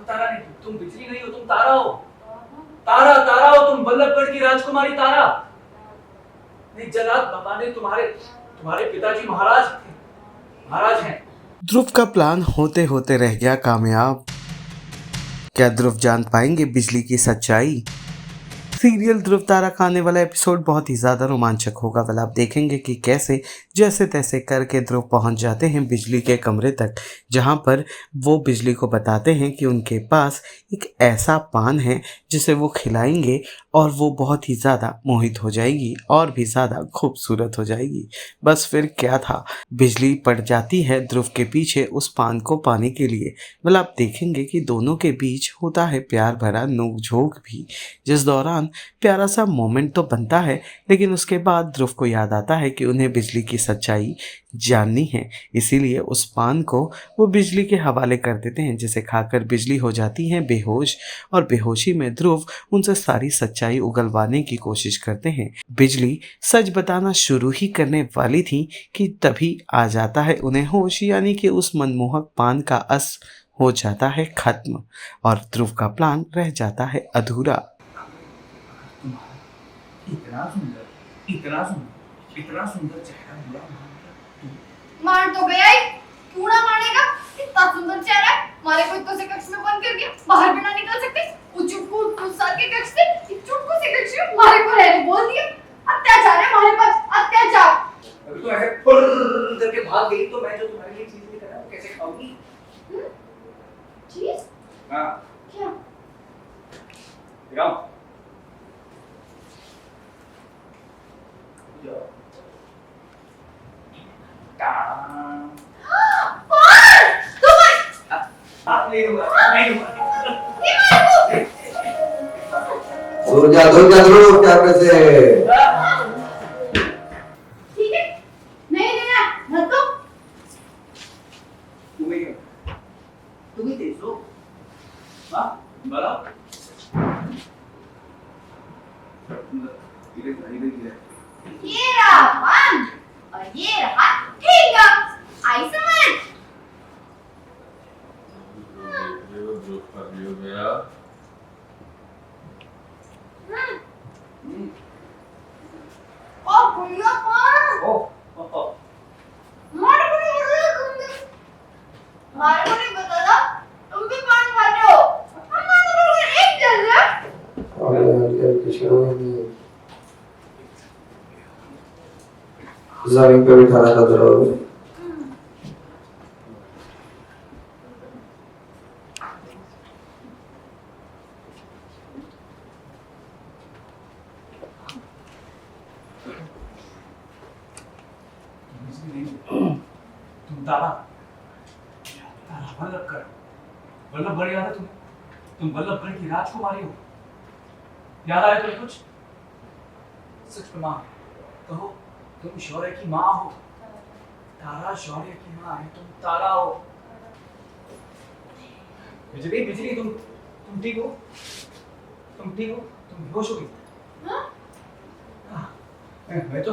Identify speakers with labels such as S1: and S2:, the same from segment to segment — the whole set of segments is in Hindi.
S1: तारा नहीं, तुम बिजली नहीं हो, तुम तारा हो। तारा तारा हो तुम, वल्लभगढ़ की राजकुमारी तारा। नहीं, जल्लाद बाबा ने तुम्हारे पिताजी महाराज हैं।
S2: ध्रुव का प्लान होते होते रह गया कामयाब। क्या ध्रुव जान पाएंगे बिजली की सच्चाई? सीरियल ध्रुव तारा का आने वाला एपिसोड बहुत ही ज़्यादा रोमांचक होगा। वाला आप देखेंगे कि कैसे जैसे तैसे करके ध्रुव पहुंच जाते हैं बिजली के कमरे तक, जहां पर वो बिजली को बताते हैं कि उनके पास एक ऐसा पान है जिसे वो खिलाएंगे और वो बहुत ही ज़्यादा मोहित हो जाएगी और भी ज़्यादा खूबसूरत हो जाएगी। बस फिर क्या था, बिजली पड़ जाती है ध्रुव के पीछे उस पान को पाने के लिए। मतलब आप देखेंगे कि दोनों के बीच होता है प्यार भरा नोक-झोंक भी, जिस दौरान प्यारा सा मोमेंट तो बनता है, लेकिन उसके बाद ध्रुव को याद आता है कि उन्हें बिजली की सच्चाई जाननी है। इसीलिए उस पान को वो बिजली के हवाले कर देते हैं, जिसे खाकर बिजली हो जाती है बेहोश और बेहोशी में ध्रुव उनसे सारी सच्चाई उगलवाने की कोशिश करते हैं। बिजली सच बताना शुरू ही करने वाली थी कि तभी आ जाता है उन्हें होश, यानी कि उस मनमोहक पान का अस हो जाता है खत्म और ध्रुव का प्लान रह जाता है अधूरा।
S1: इतना सुंदर चेहरा हुआ।
S3: मार तो गया ही, क्यों ना मारेगा? इतना सुंदर चेहरा है, हमारे को इतने से कक्ष में बंद करके बाहर भी ना निकल सकते। कुछ साल के कक्ष से चुटकू से कक्ष में हमारे को रहने बोल दिया। अत्याचार है हमारे पास, अत्याचार।
S1: अभी तो ऐसे फुर्र करके भाग गई तो मैं जो तुम्हारे लिए चीज लेकर आया वो कैसे खाऊंगी?
S3: चीज?
S1: हाँ।
S3: क्या?
S1: दिखाओ।
S4: दूर जा कैमरे से।
S3: ठीक है, नहीं देना, मत दो।
S1: तुम ही तेज हो। हाँ, बोलो।
S3: ये रहा पान और ये रहा ठेंगा। आई समझ? ओ भैया पान। हमारे को नहीं पता था तुम भी पान खाते हो। हमारे को एक चल रहा है।
S4: जमीन पे बिठाना था जरा।
S1: तुम तारा वल्लभगढ़ याद है तुम्हें? तुम वल्लभगढ़ की राजकुमारी हो। याद आया तुम्हें कुछ? सच में माँ कहो, तुम शौर्य की माँ हो। तारा शौर्य की माँ है, तुम तारा हो। बिजली तुम ठीक हो? तुम बेहोश हो गई? मैं तो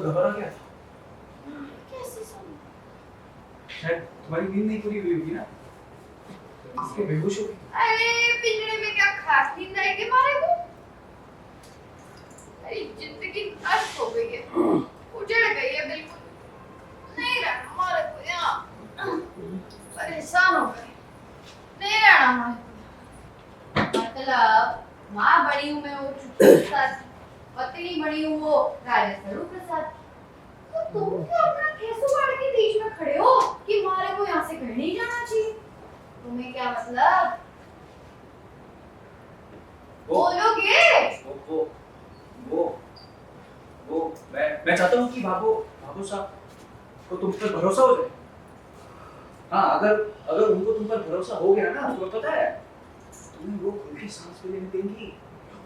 S1: घबरा गया था।
S3: कैसे समझ?
S1: शायद तुम्हारी नींद नहीं पूरी हुई होगी ना, इसलिए बेहोश हो गई।
S3: अरे पिंजरे में क्या खास नींद आएगी हमारे को? अरे जिंदगी नष्ट हो गई है, उजड़ गई है बिल्कुल। नहीं रहना हमारे को यहाँ, परेशान हो गए। नहीं रहना हमारे को। मतलब माँ बड़ी हूँ मैं वो चुटकी के साथ, पत्नी बड़ी हूँ वो राजा स्वरूप के साथ। तो तुम क्यों अपना ठेसू गाड़ के बीच में खड़े हो कि हमारे को यहाँ से कहीं नहीं जाना चाहिए? तुम्हें क्या मतलब? बोलोगे?
S1: वो मैं चाहता हूँ कि बाबू साहब को तुम पर भरोसा हो जाए। हाँ, अगर उनको तुम पर भरोसा हो गया ना, तो पता है तुम्हें वो खुल की सांस भी लेने देंगी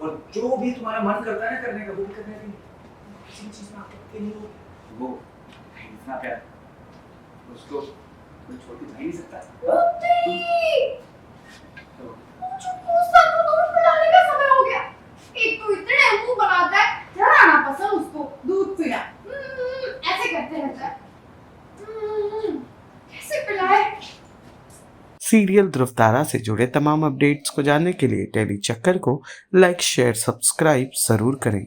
S1: और जो भी तुम्हारा मन करता है ना करने का वो भी करने देंगी। किसी भी चीज में आपत्ति नहीं होगी। वो इतना प्यार उसको कोई छोड़ के जा ही नहीं सकता।
S3: मुझे गुस्सा को दूध पिलाने का समय हो गया। एक तो इतने मुंह बनाता है, जरा ना पसंद उसको दूध पिला। ऐसे करते रहता है। कैसे पिलाए?
S2: सीरियल ध्रुवतारा से जुड़े तमाम अपडेट्स को जानने के लिए डेली चक्कर को लाइक शेयर सब्सक्राइब जरूर करें।